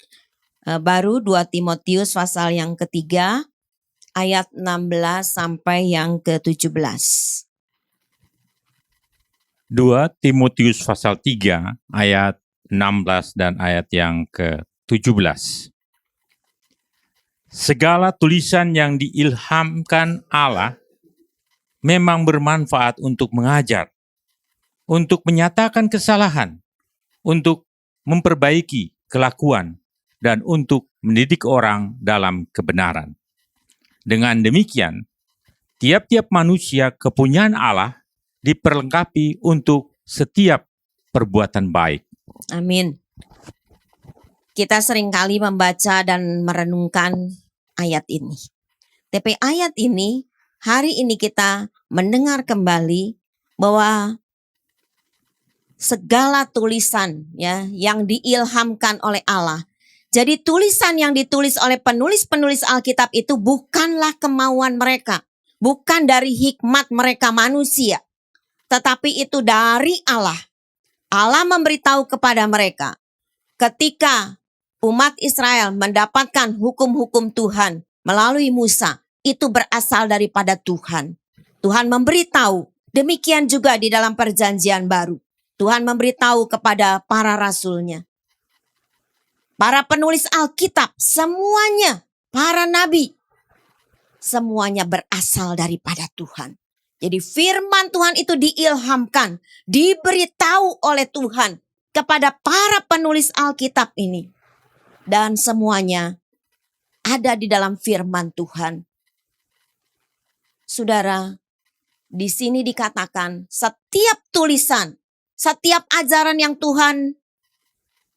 baru 2 Timotius pasal yang ketiga ayat 16 sampai yang ke-17. 2 Timotius pasal 3 ayat 16 dan ayat yang ke-17. Segala tulisan yang diilhamkan Allah memang bermanfaat untuk mengajar, untuk menyatakan kesalahan, untuk memperbaiki kelakuan, dan untuk mendidik orang dalam kebenaran. Dengan demikian, tiap-tiap manusia kepunyaan Allah diperlengkapi untuk setiap perbuatan baik. Amin. Kita seringkali membaca dan merenungkan ayat ini. Tapi ayat ini, hari ini kita mendengar kembali bahwa segala tulisan ya yang diilhamkan oleh Allah. Jadi tulisan yang ditulis oleh penulis-penulis Alkitab itu bukanlah kemauan mereka, bukan dari hikmat mereka manusia, tetapi itu dari Allah. Allah memberitahu kepada mereka ketika umat Israel mendapatkan hukum-hukum Tuhan melalui Musa, itu berasal daripada Tuhan. Tuhan memberitahu, demikian juga di dalam perjanjian baru. Tuhan memberitahu kepada para rasulnya. Para penulis Alkitab, semuanya, para nabi, semuanya berasal daripada Tuhan. Jadi firman Tuhan itu diilhamkan, diberitahu oleh Tuhan kepada para penulis Alkitab ini. Dan semuanya ada di dalam firman Tuhan. Saudara, di sini dikatakan setiap tulisan, setiap ajaran yang Tuhan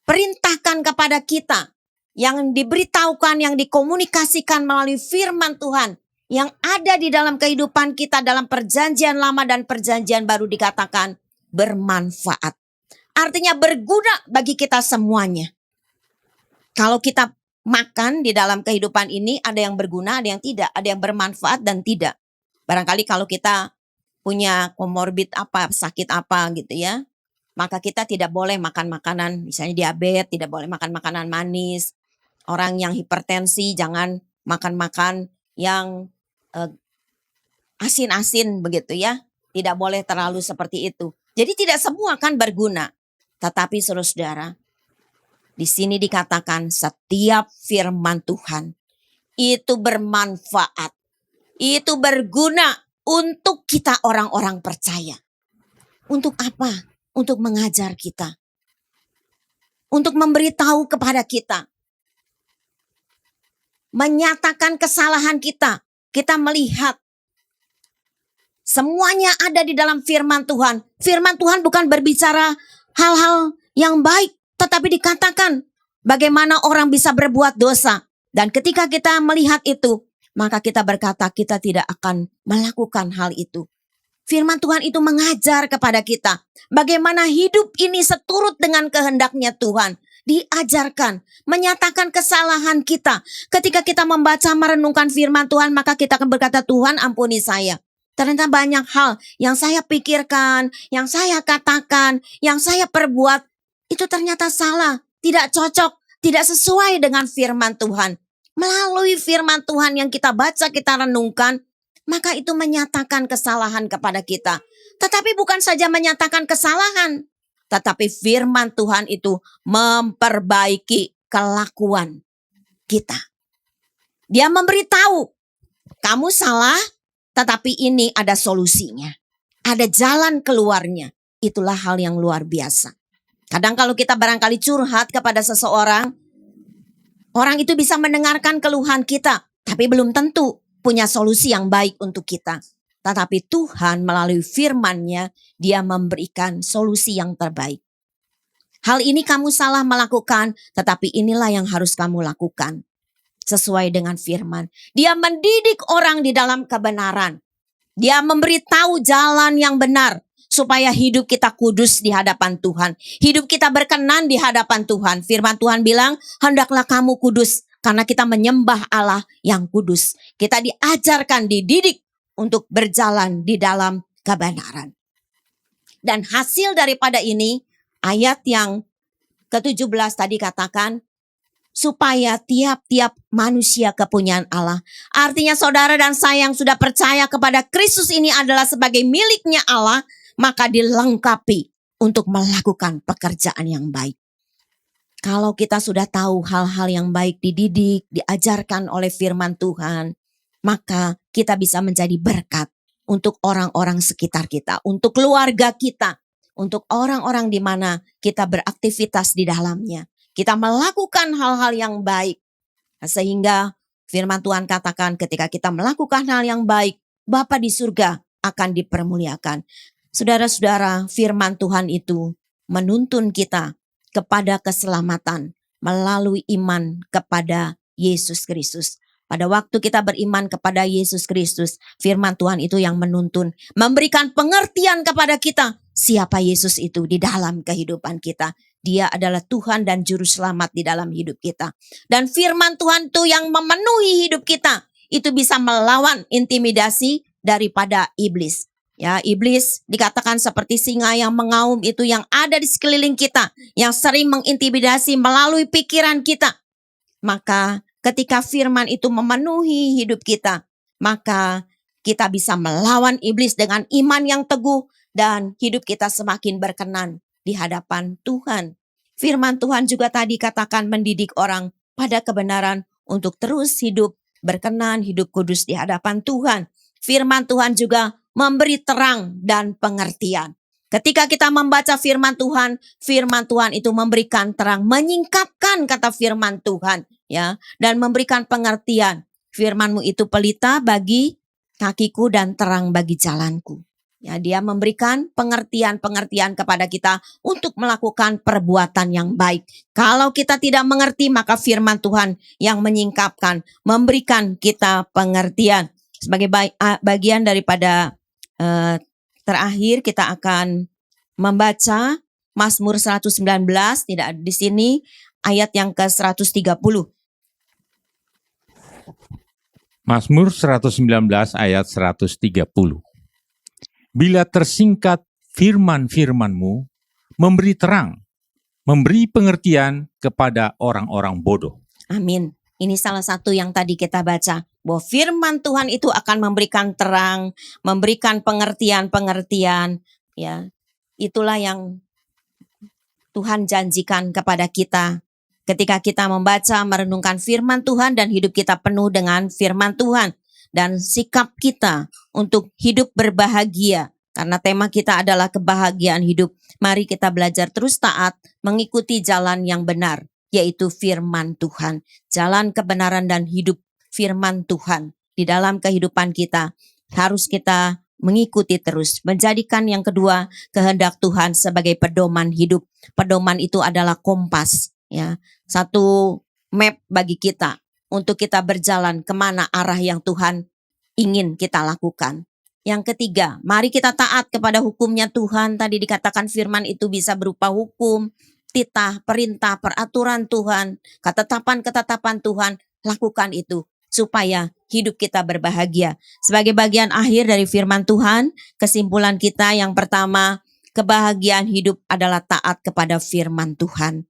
perintahkan kepada kita, yang diberitahukan, yang dikomunikasikan melalui firman Tuhan, yang ada di dalam kehidupan kita dalam perjanjian lama dan perjanjian baru dikatakan bermanfaat. Artinya berguna bagi kita semuanya. Kalau kita makan di dalam kehidupan ini, ada yang berguna, ada yang tidak, ada yang bermanfaat dan tidak. Barangkali kalau kita punya komorbid apa, sakit apa gitu ya, maka kita tidak boleh makan makanan, misalnya diabetes, tidak boleh makan makanan manis. Orang yang hipertensi jangan makan-makan yang asin-asin begitu ya. Tidak boleh terlalu seperti itu. Jadi tidak semua kan berguna. Tetapi saudara-saudara, di sini dikatakan setiap firman Tuhan itu bermanfaat. Itu berguna untuk kita orang-orang percaya. Untuk apa? Untuk mengajar kita. Untuk memberitahu kepada kita. Menyatakan kesalahan kita. Kita melihat. Semuanya ada di dalam firman Tuhan. Firman Tuhan bukan berbicara hal-hal yang baik. Tetapi dikatakan bagaimana orang bisa berbuat dosa. Dan ketika kita melihat itu, maka kita berkata kita tidak akan melakukan hal itu. Firman Tuhan itu mengajar kepada kita bagaimana hidup ini seturut dengan kehendaknya Tuhan. Diajarkan, menyatakan kesalahan kita. Ketika kita membaca, merenungkan firman Tuhan, maka kita akan berkata, Tuhan ampuni saya. Ternyata banyak hal yang saya pikirkan, yang saya katakan, yang saya perbuat, itu ternyata salah, tidak cocok, tidak sesuai dengan firman Tuhan. Melalui firman Tuhan yang kita baca, kita renungkan, maka itu menyatakan kesalahan kepada kita. Tetapi bukan saja menyatakan kesalahan, tetapi firman Tuhan itu memperbaiki kelakuan kita. Dia memberitahu, kamu salah, tetapi ini ada solusinya. Ada jalan keluarnya. Itulah hal yang luar biasa. Kadang kalau kita barangkali curhat kepada seseorang, orang itu bisa mendengarkan keluhan kita, tapi belum tentu punya solusi yang baik untuk kita. Tetapi Tuhan melalui firman-Nya, Dia memberikan solusi yang terbaik. Hal ini kamu salah melakukan, tetapi inilah yang harus kamu lakukan. Sesuai dengan firman. Dia mendidik orang di dalam kebenaran. Dia memberitahu jalan yang benar. Supaya hidup kita kudus di hadapan Tuhan. Hidup kita berkenan di hadapan Tuhan. Firman Tuhan bilang, hendaklah kamu kudus. Karena kita menyembah Allah yang kudus. Kita diajarkan, dididik untuk berjalan di dalam kebenaran. Dan hasil daripada ini, ayat yang ke-17 tadi katakan, supaya tiap-tiap manusia kepunyaan Allah. Artinya saudara dan saya yang sudah percaya kepada Kristus ini adalah sebagai miliknya Allah, maka dilengkapi untuk melakukan pekerjaan yang baik. Kalau kita sudah tahu hal-hal yang baik, dididik, diajarkan oleh firman Tuhan, maka kita bisa menjadi berkat untuk orang-orang sekitar kita, untuk keluarga kita, untuk orang-orang di mana kita beraktivitas di dalamnya. Kita melakukan hal-hal yang baik, sehingga Firman Tuhan katakan ketika kita melakukan hal yang baik, Bapa di surga akan dipermuliakan. Saudara-saudara, firman Tuhan itu menuntun kita kepada keselamatan melalui iman kepada Yesus Kristus. Pada waktu kita beriman kepada Yesus Kristus, firman Tuhan itu yang menuntun, memberikan pengertian kepada kita siapa Yesus itu di dalam kehidupan kita. Dia adalah Tuhan dan Juru Selamat di dalam hidup kita. Dan firman Tuhan itu yang memenuhi hidup kita, itu bisa melawan intimidasi daripada iblis. Ya, iblis dikatakan seperti singa yang mengaum itu yang ada di sekeliling kita, yang sering mengintimidasi melalui pikiran kita. Maka ketika firman itu memenuhi hidup kita, maka kita bisa melawan iblis dengan iman yang teguh dan hidup kita semakin berkenan di hadapan Tuhan. Firman Tuhan juga tadi katakan mendidik orang pada kebenaran untuk terus hidup berkenan, hidup kudus di hadapan Tuhan. Firman Tuhan juga memberi terang dan pengertian. Ketika kita membaca firman Tuhan itu memberikan terang, menyingkapkan kata firman Tuhan, ya, dan memberikan pengertian. Firman-Mu itu pelita bagi kakiku dan terang bagi jalanku. Ya, dia memberikan pengertian-pengertian kepada kita untuk melakukan perbuatan yang baik. Kalau kita tidak mengerti, maka firman Tuhan yang menyingkapkan, memberikan kita pengertian. Sebagai bagian daripada terakhir kita akan membaca Mazmur 119, tidak ada di sini, ayat yang ke-130. Mazmur 119 ayat 130. Bila tersingkat firman-firman-Mu, memberi terang, memberi pengertian kepada orang-orang bodoh. Amin. Ini salah satu yang tadi kita baca, bahwa firman Tuhan itu akan memberikan terang, memberikan pengertian-pengertian, ya. Itulah yang Tuhan janjikan kepada kita. Ketika kita membaca, merenungkan firman Tuhan dan hidup kita penuh dengan firman Tuhan. Dan sikap kita untuk hidup berbahagia. Karena tema kita adalah kebahagiaan hidup. Mari kita belajar terus taat, mengikuti jalan yang benar, yaitu firman Tuhan. Jalan kebenaran dan hidup firman Tuhan di dalam kehidupan kita harus kita mengikuti terus. Menjadikan yang kedua, kehendak Tuhan sebagai pedoman hidup. Pedoman itu adalah kompas, ya, satu map bagi kita untuk kita berjalan kemana arah yang Tuhan ingin kita lakukan. Yang ketiga, mari kita taat kepada hukumnya Tuhan. Tadi dikatakan firman itu bisa berupa hukum, titah, perintah, peraturan Tuhan, ketetapan-ketetapan Tuhan. Lakukan itu supaya hidup kita berbahagia. Sebagai bagian akhir dari firman Tuhan, kesimpulan kita yang pertama, kebahagiaan hidup adalah taat kepada firman Tuhan.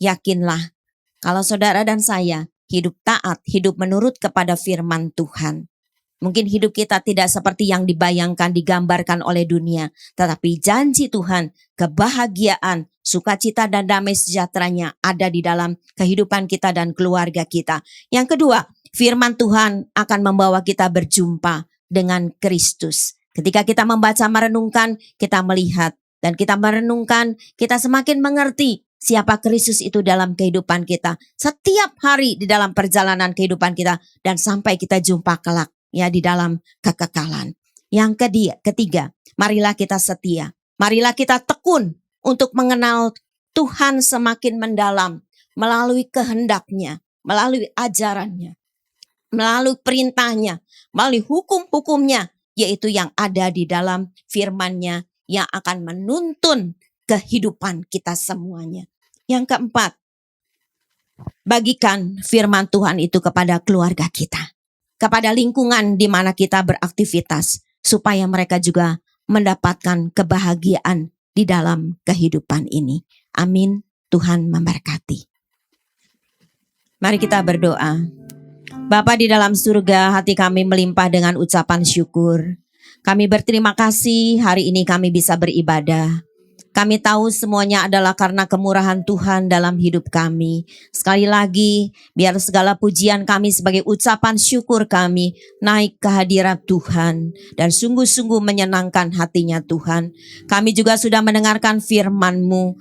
Yakinlah, kalau saudara dan saya hidup taat, hidup menurut kepada firman Tuhan. Mungkin hidup kita tidak seperti yang dibayangkan, digambarkan oleh dunia. Tetapi janji Tuhan, kebahagiaan, sukacita dan damai sejahteranya ada di dalam kehidupan kita dan keluarga kita. Yang kedua, firman Tuhan akan membawa kita berjumpa dengan Kristus. Ketika kita membaca, merenungkan, kita melihat. Dan kita merenungkan, kita semakin mengerti siapa Kristus itu dalam kehidupan kita. Setiap hari di dalam perjalanan kehidupan kita. Dan sampai kita jumpa kelak, ya, di dalam kekekalan. Yang ketiga, marilah kita setia. Marilah kita tekun untuk mengenal Tuhan semakin mendalam. Melalui kehendaknya, melalui ajarannya, melalui perintahnya, melalui hukum-hukumnya, yaitu yang ada di dalam firman-Nya yang akan menuntun kehidupan kita semuanya. Yang keempat, bagikan firman Tuhan itu kepada keluarga kita, kepada lingkungan di mana kita beraktivitas, supaya mereka juga mendapatkan kebahagiaan di dalam kehidupan ini. Amin. Tuhan memberkati. Mari kita berdoa. Bapa di dalam surga, hati kami melimpah dengan ucapan syukur. Kami berterima kasih hari ini kami bisa beribadah. Kami tahu semuanya adalah karena kemurahan Tuhan dalam hidup kami. Sekali lagi, biar segala pujian kami sebagai ucapan syukur kami naik ke hadirat Tuhan. Dan sungguh-sungguh menyenangkan hatinya Tuhan. Kami juga sudah mendengarkan firman-Mu.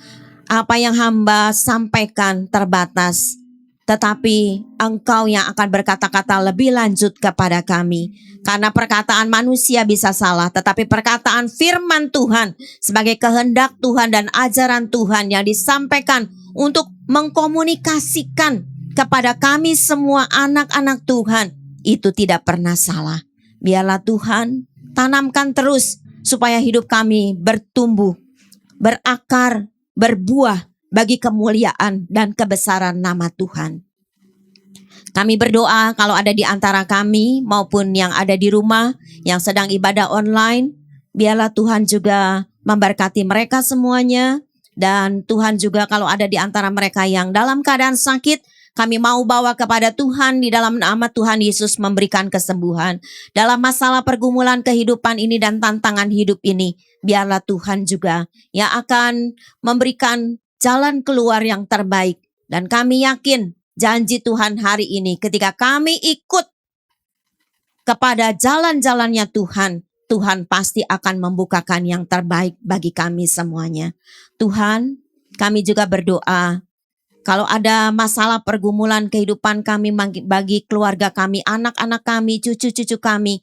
Apa yang hamba sampaikan terbatas. tetapi Engkau yang akan berkata-kata lebih lanjut kepada kami. Karena perkataan manusia bisa salah, tetapi perkataan firman Tuhan sebagai kehendak Tuhan dan ajaran Tuhan yang disampaikan untuk mengkomunikasikan kepada kami semua anak-anak Tuhan, itu tidak pernah salah. Biarlah Tuhan tanamkan terus supaya hidup kami bertumbuh, berakar, berbuah bagi kemuliaan dan kebesaran nama Tuhan. Kami berdoa kalau ada di antara kami maupun yang ada di rumah yang sedang ibadah online, biarlah Tuhan juga memberkati mereka semuanya. Dan Tuhan juga kalau ada di antara mereka yang dalam keadaan sakit, kami mau bawa kepada Tuhan di dalam nama Tuhan Yesus memberikan kesembuhan. Dalam masalah pergumulan kehidupan ini dan tantangan hidup ini, biarlah Tuhan juga yang akan memberikan jalan keluar yang terbaik. Dan kami yakin janji Tuhan hari ini ketika kami ikut kepada jalan-jalannya Tuhan, Tuhan pasti akan membukakan yang terbaik bagi kami semuanya. Tuhan, kami juga berdoa kalau ada masalah pergumulan kehidupan kami bagi keluarga kami, anak-anak kami, cucu-cucu kami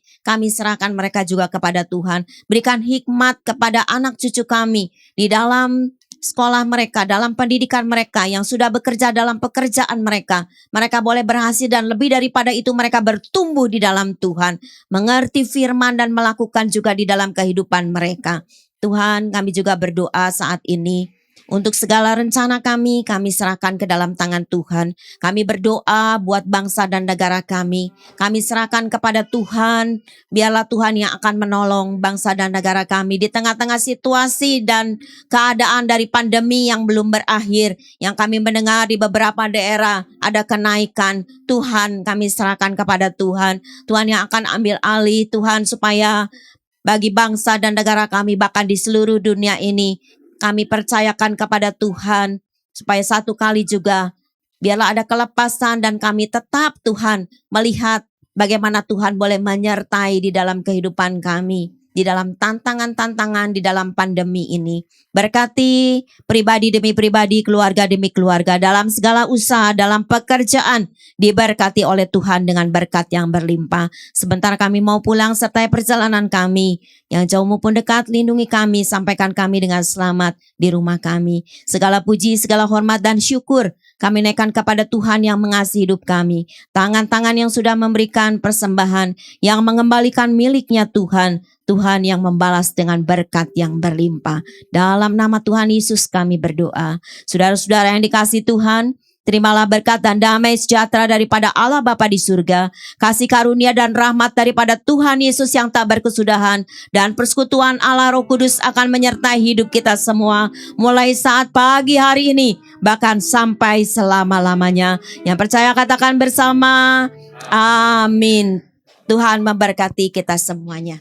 serahkan mereka juga kepada Tuhan. Berikan hikmat kepada anak cucu kami di dalam sekolah mereka, dalam pendidikan mereka yang sudah bekerja dalam pekerjaan mereka. Mereka boleh berhasil dan lebih daripada itu mereka bertumbuh di dalam Tuhan. Mengerti firman dan melakukan juga di dalam kehidupan mereka. Tuhan, kami juga berdoa saat ini. Untuk segala rencana kami serahkan ke dalam tangan Tuhan. Kami berdoa buat bangsa dan negara kami. Kami serahkan kepada Tuhan. Biarlah Tuhan yang akan menolong bangsa dan negara kami di tengah-tengah situasi dan keadaan dari pandemi yang belum berakhir. Yang kami mendengar di beberapa daerah ada kenaikan. Tuhan, kami serahkan kepada Tuhan. Tuhan yang akan ambil alih, Tuhan, supaya bagi bangsa dan negara kami bahkan di seluruh dunia ini, kami percayakan kepada Tuhan supaya satu kali juga biarlah ada kelepasan dan kami tetap Tuhan melihat bagaimana Tuhan boleh menyertai di dalam kehidupan kami, di dalam tantangan-tantangan di dalam pandemi ini. Berkati pribadi demi pribadi, keluarga demi keluarga, dalam segala usaha, dalam pekerjaan, diberkati oleh Tuhan dengan berkat yang berlimpah. Sebentar kami mau pulang sertai perjalanan kami, yang jauh maupun dekat, lindungi kami, sampaikan kami dengan selamat di rumah kami. Segala puji, segala hormat dan syukur kami naikkan kepada Tuhan yang mengasihi hidup kami. Tangan-tangan yang sudah memberikan persembahan, yang mengembalikan miliknya Tuhan. Tuhan yang membalas dengan berkat yang berlimpah. Dalam nama Tuhan Yesus kami berdoa. Saudara-saudara yang dikasihi Tuhan, terimalah berkat dan damai sejahtera daripada Allah Bapa di surga, kasih karunia dan rahmat daripada Tuhan Yesus yang tak berkesudahan, dan persekutuan Allah Roh Kudus akan menyertai hidup kita semua, mulai saat pagi hari ini, bahkan sampai selama-lamanya. Yang percaya katakan bersama, amin. Tuhan memberkati kita semuanya.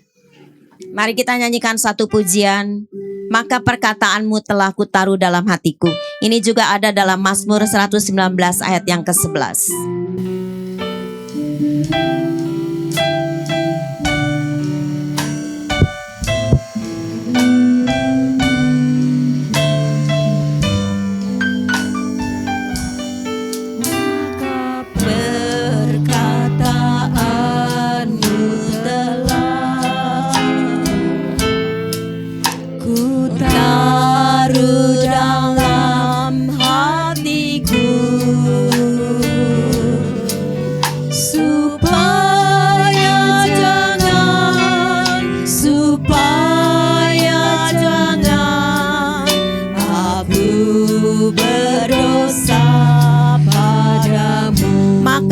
Mari kita nyanyikan satu pujian. Maka perkataanmu telah kutaruh dalam hatiku. Ini juga ada dalam Mazmur 119 ayat yang ke-11.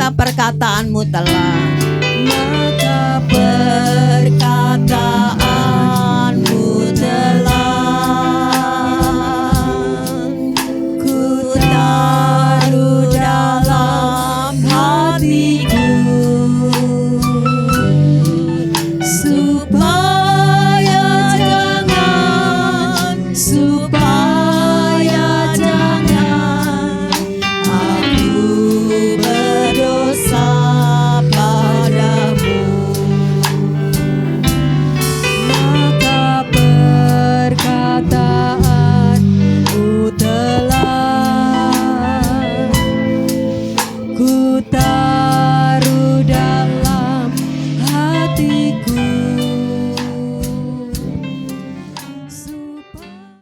Perkataanmu telah, maka perkataanmu